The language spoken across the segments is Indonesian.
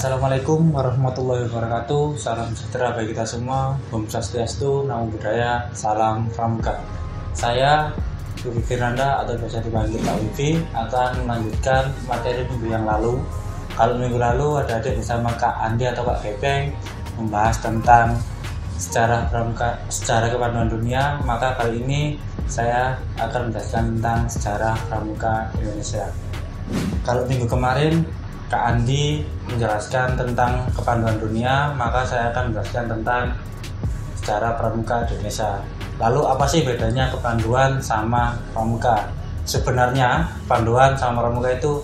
Assalamualaikum warahmatullahi wabarakatuh. Salam sejahtera bagi kita semua. Om Swastiastu, Namo Buddhaya, salam pramuka. Saya Wifi Firanda atau biasa dipanggil Kak Wifi akan melanjutkan materi minggu yang lalu. Kalau minggu lalu adik-adik bersama Kak Andi atau Kak Gepeng membahas tentang sejarah pramuka, sejarah kepanduan dunia, maka kali ini saya akan menjelaskan tentang sejarah pramuka Indonesia. Kalau minggu kemarin Kak Andi menjelaskan tentang kepanduan dunia, maka saya akan menjelaskan tentang sejarah pramuka Indonesia. Lalu apa sih bedanya kepanduan sama pramuka? Sebenarnya kepanduan sama pramuka itu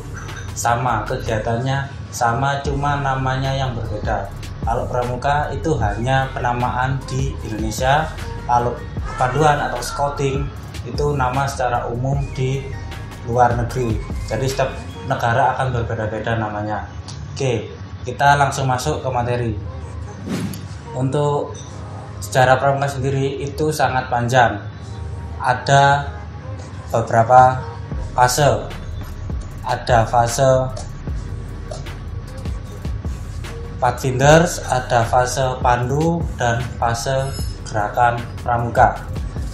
sama, kegiatannya sama, cuma namanya yang berbeda. Kalau pramuka itu hanya penamaan di Indonesia, kalau kepanduan atau scouting itu nama secara umum di luar negeri. Jadi setiap negara akan berbeda-beda namanya. Oke, kita langsung masuk ke materi. Untuk sejarah pramuka sendiri itu sangat panjang. Ada beberapa fase. Ada fase Pathfinders, ada fase Pandu, dan fase gerakan pramuka.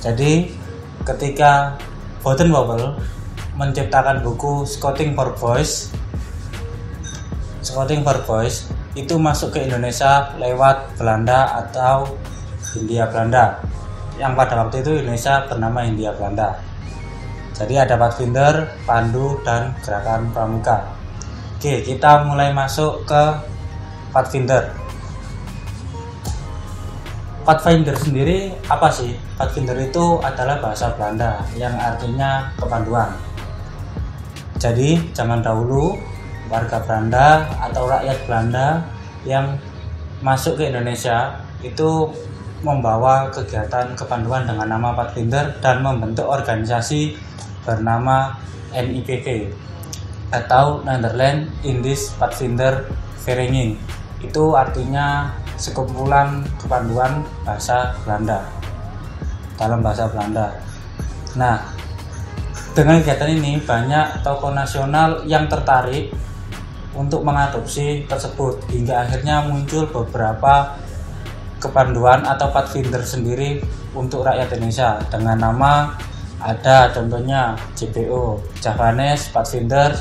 Jadi ketika Bodenwawel menciptakan buku Scouting for Boys itu masuk ke Indonesia lewat Belanda atau Hindia Belanda, yang pada waktu itu Indonesia bernama Hindia Belanda. Jadi ada Pathfinder, Pandu, dan gerakan pramuka. Oke, kita mulai masuk ke Pathfinder. Pathfinder sendiri apa sih? Pathfinder itu adalah bahasa Belanda yang artinya kepanduan. Jadi zaman dahulu warga Belanda atau rakyat Belanda yang masuk ke Indonesia itu membawa kegiatan kepanduan dengan nama Pathfinder dan membentuk organisasi bernama NIPV atau Nederland Indisch Pathfinder Vereniging. Itu artinya sekumpulan kepanduan bahasa Belanda dalam bahasa Belanda. Nah, dengan kegiatan ini banyak tokoh nasional yang tertarik untuk mengadopsi tersebut hingga akhirnya muncul beberapa kepanduan atau Pathfinder sendiri untuk rakyat Indonesia dengan nama, ada contohnya JPO, Javanese Pathfinder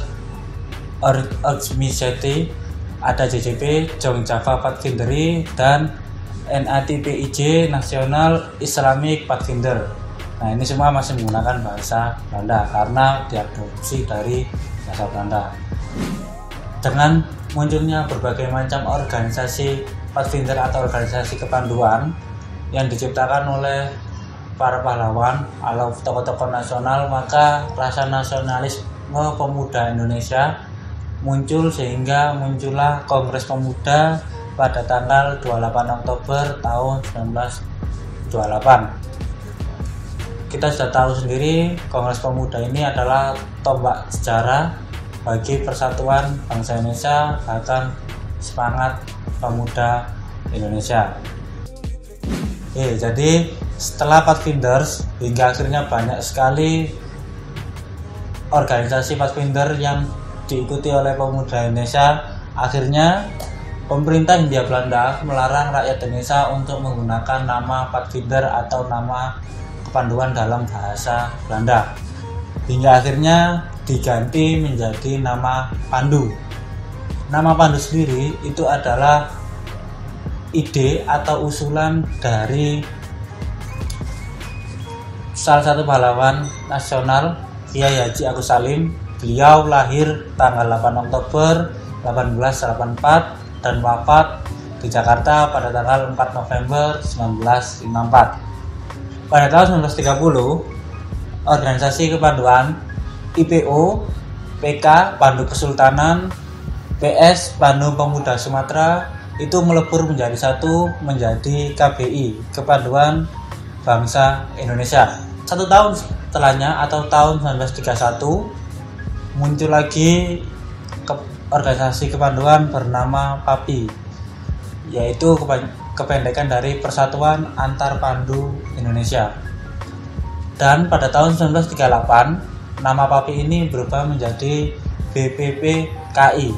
Organization, ada JJP, Jong Java Pathfindery, dan NATPIJ, National Islamic Pathfinder. Nah, ini semua masih menggunakan bahasa Belanda karena diadopsi dari bahasa Belanda. Dengan munculnya berbagai macam organisasi Pathfinder atau organisasi kepanduan yang diciptakan oleh para pahlawan atau tokoh-tokoh nasional, maka rasa nasionalisme pemuda Indonesia muncul sehingga muncullah Kongres Pemuda pada tanggal 28 Oktober tahun 1928. Kita sudah tahu sendiri Kongres Pemuda ini adalah tombak sejarah bagi persatuan bangsa Indonesia, bahkan semangat pemuda Indonesia. Jadi setelah Pathfinders hingga akhirnya banyak sekali organisasi Pathfinder yang diikuti oleh pemuda Indonesia. Akhirnya pemerintah Hindia Belanda melarang rakyat Indonesia untuk menggunakan nama Pathfinder atau nama kepanduan dalam bahasa Belanda, hingga akhirnya diganti menjadi nama Pandu. Nama Pandu sendiri itu adalah ide atau usulan dari salah satu pahlawan nasional, Kiai Haji Agus Salim. Beliau lahir tanggal 8 Oktober 1884 dan wafat di Jakarta pada tanggal 4 November 1954. Pada tahun 1930, organisasi kepanduan IPO, PK Pandu Kesultanan, PS Pandu Pemuda Sumatera itu melebur menjadi satu, menjadi KBI, Kepanduan Bangsa Indonesia. 1 tahun setelahnya atau tahun 1931 muncul lagi organisasi kepanduan bernama PAPI, yaitu kependekan dari Persatuan Antar Pandu Indonesia. Dan pada tahun 1938 nama PAPI ini berubah menjadi BPPKI,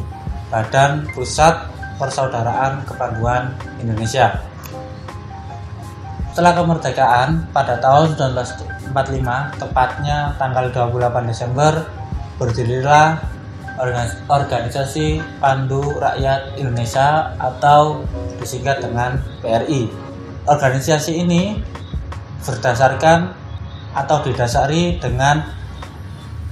Badan Pusat Persaudaraan Kepanduan Indonesia. Setelah kemerdekaan pada tahun 1945, tepatnya tanggal 28 Desember, berdirilah Organisasi Pandu Rakyat Indonesia atau disingkat dengan PRI. Organisasi ini berdasarkan atau didasari dengan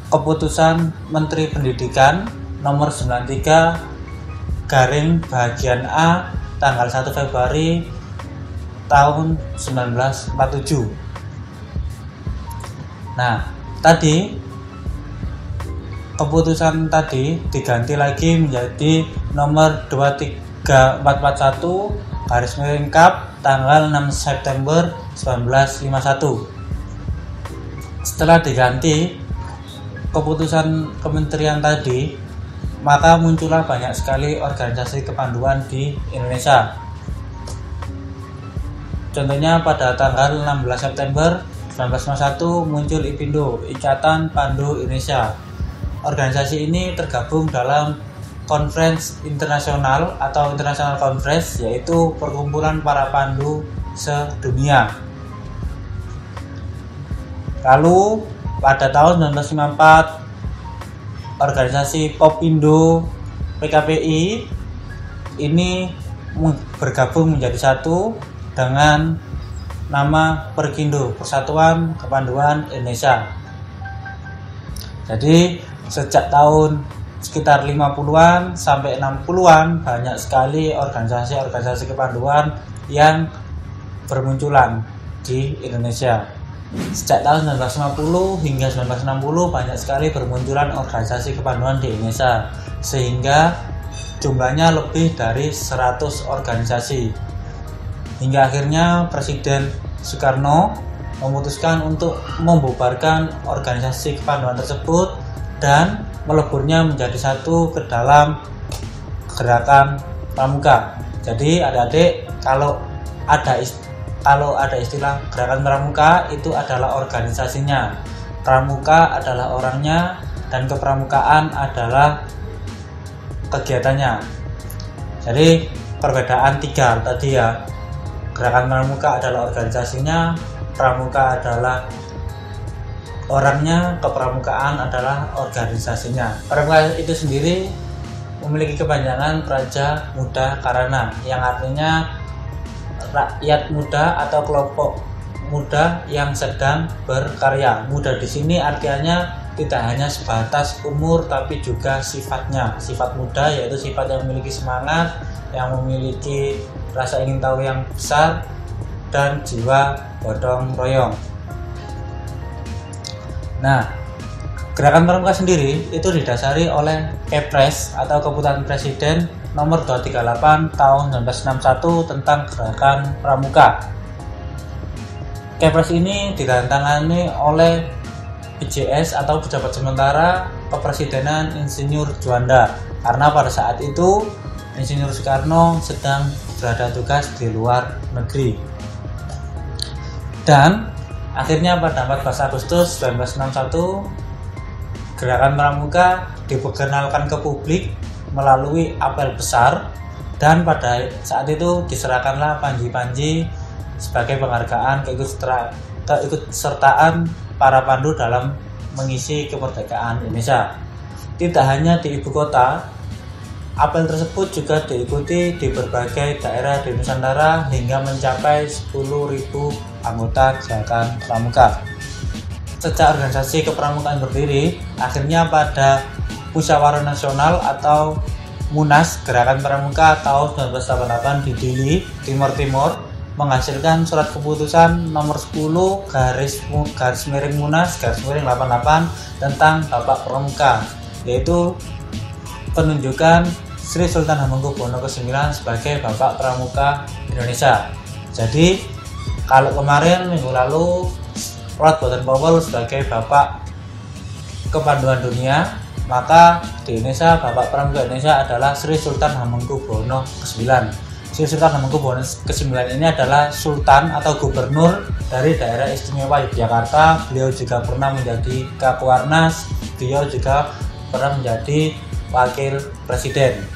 keputusan Menteri Pendidikan nomor 93 bagian A tanggal 1 Februari tahun 1947. Nah, tadi keputusan tadi diganti lagi menjadi nomor 23441/Kap tanggal 6 September 1951. Setelah diganti keputusan kementerian tadi, maka muncullah banyak sekali organisasi kepanduan di Indonesia. Contohnya pada tanggal 16 September 1951 muncul IPINDO, Ikatan Pandu Indonesia. Organisasi ini tergabung dalam Conference Internasional atau International Conference, yaitu perkumpulan para pandu sedunia. Lalu pada tahun 1954 organisasi Popindo PKPI ini bergabung menjadi satu dengan nama Perkindo, Persatuan Kepanduan Indonesia. Jadi sejak tahun sekitar 50-an sampai 60-an banyak sekali organisasi-organisasi kepanduan yang bermunculan di Indonesia. Sejak tahun 1950 hingga 1960 banyak sekali bermunculan organisasi kepanduan di Indonesia, sehingga jumlahnya lebih dari 100 organisasi. Hingga akhirnya Presiden Soekarno memutuskan untuk membubarkan organisasi kepanduan tersebut dan meleburnya menjadi satu ke dalam Gerakan Pramuka. Jadi adik-adik, kalau ada istilah Gerakan Pramuka, itu adalah organisasinya. Pramuka adalah orangnya dan kepramukaan adalah kegiatannya. Jadi perbedaan tiga tadi ya. Gerakan Pramuka adalah organisasinya, Pramuka adalah orangnya, kepramukaan adalah organisasinya. Pramuka itu sendiri memiliki kepanjangan Praja Muda Karana, yang artinya rakyat muda atau kelompok muda yang sedang berkarya. Muda di sini artinya tidak hanya sebatas umur, tapi juga sifatnya. Sifat muda yaitu sifat yang memiliki semangat, yang memiliki rasa ingin tahu yang besar, dan jiwa gotong royong. Nah, Gerakan Pramuka sendiri itu didasari oleh Kepres atau Keputusan Presiden nomor 238 tahun 1961 tentang Gerakan Pramuka. Kepres ini ditandatangani oleh PJS atau Pejabat Sementara Kepresidenan Insinyur Juanda, karena pada saat itu Insinyur Soekarno sedang berada tugas di luar negeri. Dan akhirnya pada 14 Agustus 1961 Gerakan Pramuka diperkenalkan ke publik melalui apel besar, dan pada saat itu diserahkanlah panji-panji sebagai penghargaan keikutsertaan para pandu dalam mengisi kemerdekaan Indonesia. Tidak hanya di ibu kota, apel tersebut juga diikuti di berbagai daerah di Nusantara hingga mencapai 10.000 anggota Gerakan Pramuka. Sejak organisasi kepramukaan berdiri, akhirnya pada Musyawarah Nasional atau Munas Gerakan Pramuka tahun 1988 di Dili, Timur Timur, menghasilkan surat keputusan nomor 10/Munas/88 tentang Bapak Pramuka, yaitu penunjukan Sri Sultan Hamengkubuwono ke-9 sebagai Bapak Pramuka Indonesia. Jadi kalau kemarin minggu lalu Lord Boten Powell sebagai Bapak Kepanduan Dunia, maka di Indonesia Bapak Pramuka Indonesia adalah Sri Sultan Hamengkubuwono ke-9. Sri Sultan Hamengkubuwono ke-9 ini adalah Sultan atau Gubernur dari daerah istimewa Yogyakarta. Beliau juga pernah menjadi Kakuarnas, beliau juga pernah menjadi Wakil Presiden.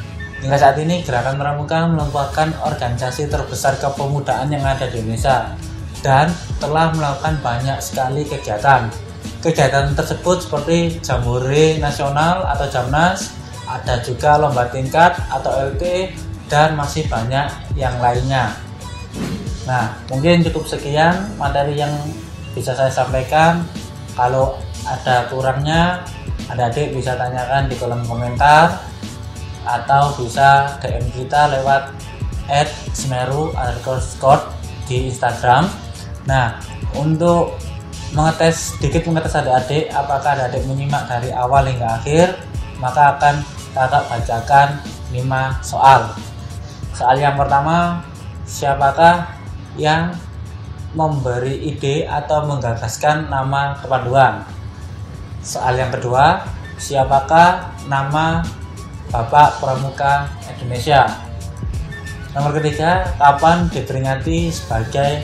Hingga saat ini Gerakan Pramuka merupakan organisasi terbesar kepemudaan yang ada di Indonesia dan telah melakukan banyak sekali kegiatan. Kegiatan tersebut seperti Jambore Nasional atau Jamnas, ada juga lomba tingkat atau LT, dan masih banyak yang lainnya. Nah, mungkin cukup sekian materi yang bisa saya sampaikan. Kalau ada kurangnya, adik-adik bisa tanyakan di kolom komentar atau bisa DM kita lewat @semeru_scout di Instagram. Nah, untuk mengetes adik-adik apakah adik menyimak dari awal hingga akhir, maka akan kakak bacakan 5 soal. Soal yang pertama, siapakah yang memberi ide atau menggagaskan nama kepanduan? Soal yang kedua, siapakah nama Bapak Pramuka Indonesia? Nomor ketiga, kapan diperingati sebagai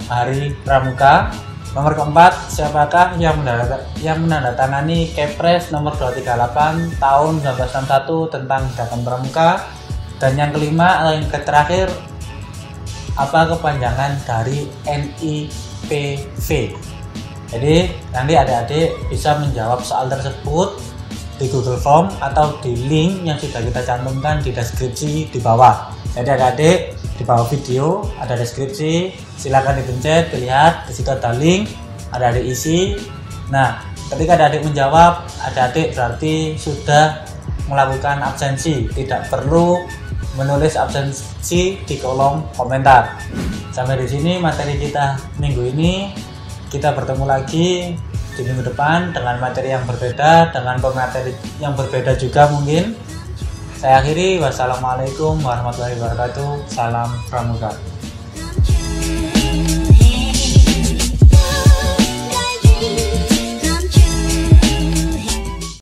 Hari Pramuka? Nomor keempat, siapakah yang menandatangani Kepres nomor 238 tahun 1961 tentang Gerakan Pramuka? Dan yang kelima atau yang terakhir, apa kepanjangan dari NIPV? Jadi nanti adik-adik bisa menjawab soal tersebut di Google Form atau di link yang sudah kita cantumkan di deskripsi di bawah. Jadi adik-adik, di bawah video ada deskripsi, silakan dipencet, dilihat, di situ ada link, adik-adik isi. Nah, ketika adik-adik menjawab, adik-adik berarti sudah melakukan absensi, tidak perlu menulis absensi di kolom komentar. Sampai di sini materi kita minggu ini. Kita bertemu lagi di minggu depan dengan materi yang berbeda, dengan pemateri yang berbeda juga mungkin. Saya akhiri, wassalamualaikum warahmatullahi wabarakatuh. Salam Pramuka.